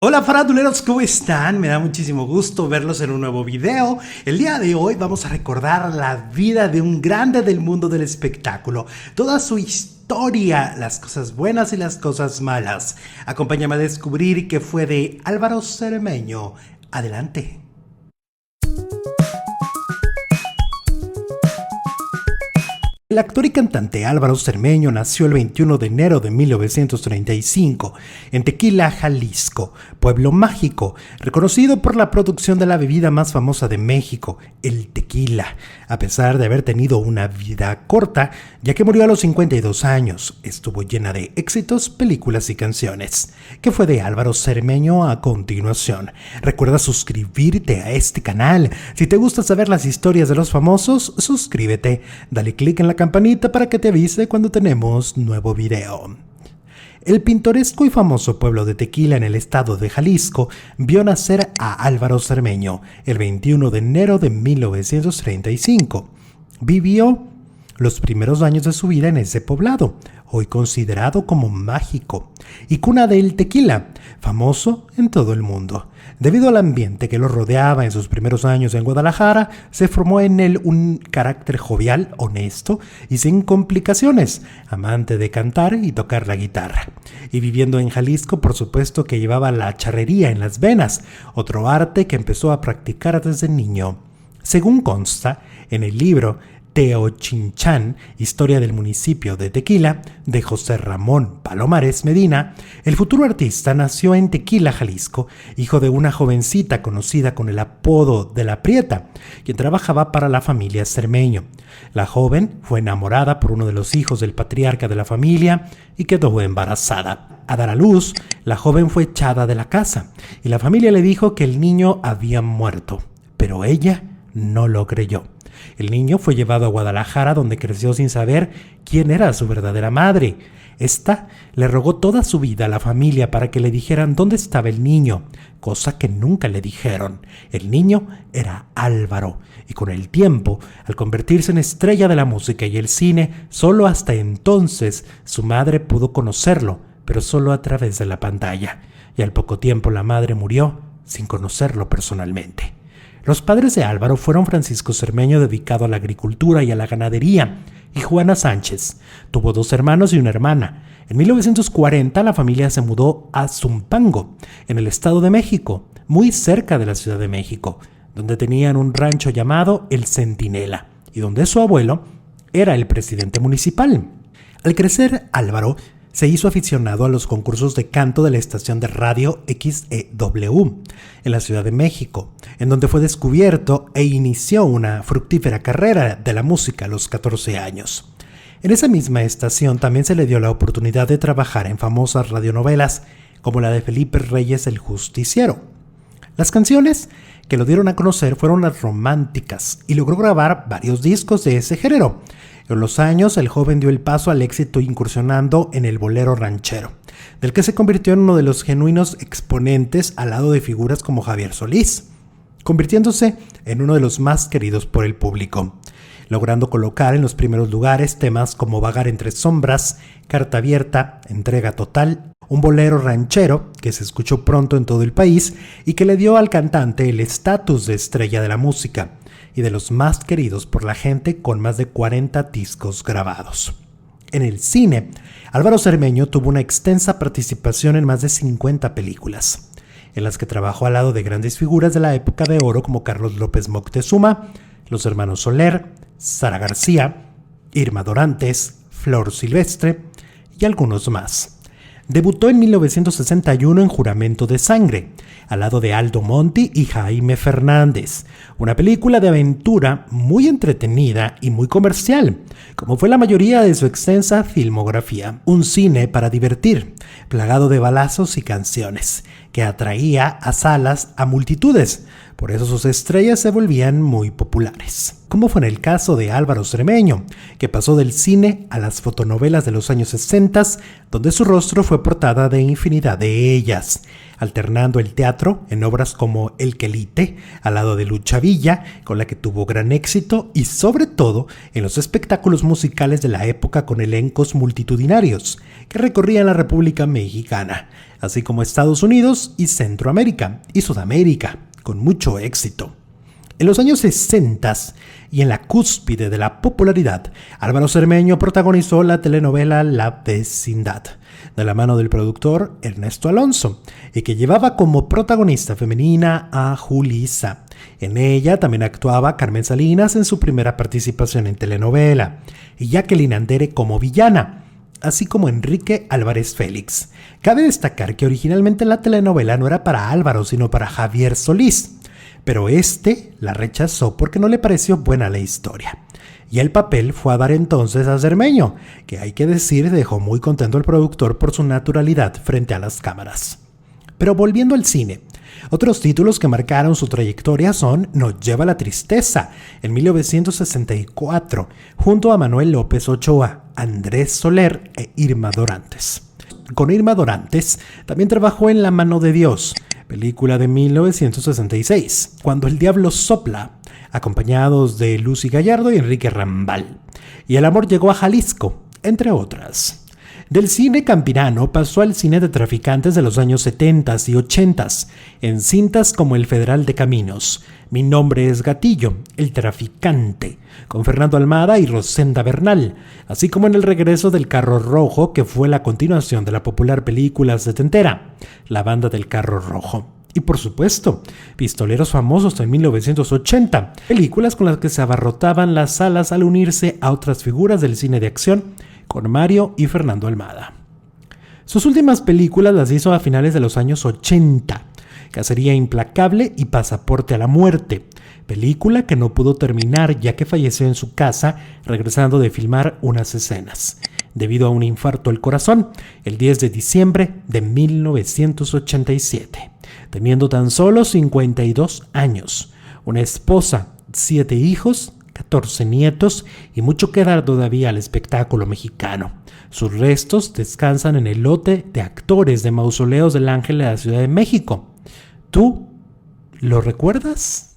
Hola faranduleros, ¿cómo están? Me da muchísimo gusto verlos en un nuevo video. El día de hoy vamos a recordar la vida de un grande del mundo del espectáculo, toda su historia, las cosas buenas y las cosas malas. Acompáñame a descubrir qué fue de Álvaro Cermeño. Adelante. El actor y cantante Álvaro Cermeño nació el 21 de enero de 1935 en Tequila, Jalisco, pueblo mágico, reconocido por la producción de la bebida más famosa de México, el tequila, a pesar de haber tenido una vida corta, ya que murió a los 52 años. Estuvo llena de éxitos, películas y canciones. ¿Qué fue de Álvaro Cermeño a continuación? Recuerda suscribirte a este canal. Si te gusta saber las historias de los famosos, suscríbete, dale click en la campanita para que te avise cuando tenemos nuevo video. El pintoresco y famoso pueblo de Tequila en el estado de Jalisco vio nacer a Álvaro Cermeño el 21 de enero de 1935. Vivió los primeros años de su vida en ese poblado, hoy considerado como mágico, y cuna del tequila, famoso en todo el mundo. Debido al ambiente que lo rodeaba en sus primeros años en Guadalajara, se formó en él un carácter jovial, honesto y sin complicaciones, amante de cantar y tocar la guitarra. Y viviendo en Jalisco, por supuesto que llevaba la charrería en las venas, otro arte que empezó a practicar desde niño. Según consta en el libro Teochinchán, historia del municipio de Tequila, de José Ramón Palomares Medina, el futuro artista nació en Tequila, Jalisco, hijo de una jovencita conocida con el apodo de La Prieta, quien trabajaba para la familia Cermeño. La joven fue enamorada por uno de los hijos del patriarca de la familia y quedó embarazada. A dar a luz, la joven fue echada de la casa y la familia le dijo que el niño había muerto, pero ella no lo creyó. El niño fue llevado a Guadalajara, donde creció sin saber quién era su verdadera madre. Esta le rogó toda su vida a la familia para que le dijeran dónde estaba el niño, cosa que nunca le dijeron. El niño era Álvaro, y con el tiempo, al convertirse en estrella de la música y el cine, solo hasta entonces su madre pudo conocerlo, pero solo a través de la pantalla. Y al poco tiempo la madre murió sin conocerlo personalmente. Los padres de Álvaro fueron Francisco Cermeño, dedicado a la agricultura y a la ganadería, y Juana Sánchez. Tuvo 2 hermanos y una hermana. En 1940 la familia se mudó a Zumpango, en el Estado de México, muy cerca de la Ciudad de México, donde tenían un rancho llamado El Centinela, y donde su abuelo era el presidente municipal. Al crecer, Álvaro se hizo aficionado a los concursos de canto de la estación de radio XEW en la Ciudad de México, en donde fue descubierto e inició una fructífera carrera de la música a los 14 años. En esa misma estación también se le dio la oportunidad de trabajar en famosas radionovelas como la de Felipe Reyes el Justiciero. Las canciones que lo dieron a conocer fueron las románticas y logró grabar varios discos de ese género. En los años, el joven dio el paso al éxito incursionando en el bolero ranchero, del que se convirtió en uno de los genuinos exponentes al lado de figuras como Javier Solís, convirtiéndose en uno de los más queridos por el público, logrando colocar en los primeros lugares temas como Vagar entre sombras, Carta abierta, Entrega total, un bolero ranchero que se escuchó pronto en todo el país y que le dio al cantante el estatus de estrella de la música y de los más queridos por la gente, con más de 40 discos grabados. En el cine, Álvaro Cermeño tuvo una extensa participación en más de 50 películas, en las que trabajó al lado de grandes figuras de la época de oro como Carlos López Moctezuma, los hermanos Soler, Sara García, Irma Dorantes, Flor Silvestre y algunos más. Debutó en 1961 en Juramento de Sangre, al lado de Aldo Monti y Jaime Fernández, una película de aventura muy entretenida y muy comercial, como fue la mayoría de su extensa filmografía. Un cine para divertir, plagado de balazos y canciones, que atraía a salas a multitudes. Por eso sus estrellas se volvían muy populares. Como fue en el caso de Álvaro Cermeño, que pasó del cine a las fotonovelas de los años 60, donde su rostro fue portada de infinidad de ellas. alternando el teatro en obras como El Quelite, al lado de Lucha Villa, con la que tuvo gran éxito, y sobre todo en los espectáculos musicales de la época con elencos multitudinarios que recorrían la República Mexicana, así como Estados Unidos y Centroamérica y Sudamérica, con mucho éxito. En los años 60 y en la cúspide de la popularidad, Álvaro Cermeño protagonizó la telenovela La Vecindad, de la mano del productor Ernesto Alonso, y que llevaba como protagonista femenina a Julissa. En ella también actuaba Carmen Salinas en su primera participación en telenovela, y Jacqueline Andere como villana, así como Enrique Álvarez Félix. Cabe destacar que originalmente la telenovela no era para Álvaro, sino para Javier Solís, pero este la rechazó porque no le pareció buena la historia. Y el papel fue a dar entonces a Cermeño, que hay que decir dejó muy contento al productor por su naturalidad frente a las cámaras. Pero volviendo al cine, otros títulos que marcaron su trayectoria son Nos lleva la tristeza, en 1964, junto a Manuel López Ochoa, Andrés Soler e Irma Dorantes. Con Irma Dorantes también trabajó en La mano de Dios, película de 1966, Cuando el diablo sopla, acompañados de Lucy Gallardo y Enrique Rambal, y El amor llegó a Jalisco, entre otras. Del cine campirano pasó al cine de traficantes de los años 70 y 80, en cintas como El Federal de Caminos, Mi nombre es Gatillo, El traficante, con Fernando Almada y Rosenda Bernal, así como en El regreso del carro rojo, que fue la continuación de la popular película setentera, La banda del carro rojo. Y por supuesto, Pistoleros famosos en 1980, películas con las que se abarrotaban las salas al unirse a otras figuras del cine de acción, con Mario y Fernando Almada. Sus últimas películas las hizo a finales de los años 80, Cacería implacable y Pasaporte a la muerte, película que no pudo terminar ya que falleció en su casa regresando de filmar unas escenas, debido a un infarto al corazón, el 10 de diciembre de 1987, teniendo tan solo 52 años, una esposa, 7 hijos, 14 nietos y mucho que dar todavía al espectáculo mexicano. Sus restos descansan en el lote de actores de Mausoleos del Ángel de la Ciudad de México. ¿Tú lo recuerdas?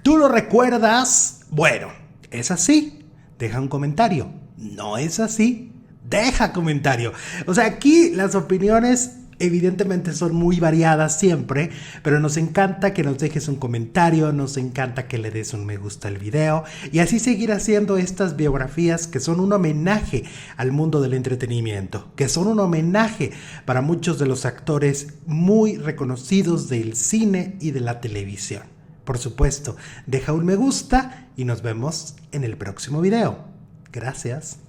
¿Tú lo recuerdas? Bueno, ¿es así? Deja un comentario. ¿No es así? Deja comentario. O sea, aquí las opiniones evidentemente son muy variadas siempre, pero nos encanta que nos dejes un comentario, nos encanta que le des un me gusta al video y así seguir haciendo estas biografías que son un homenaje al mundo del entretenimiento, que son un homenaje para muchos de los actores muy reconocidos del cine y de la televisión. Por supuesto, deja un me gusta y nos vemos en el próximo video. Gracias.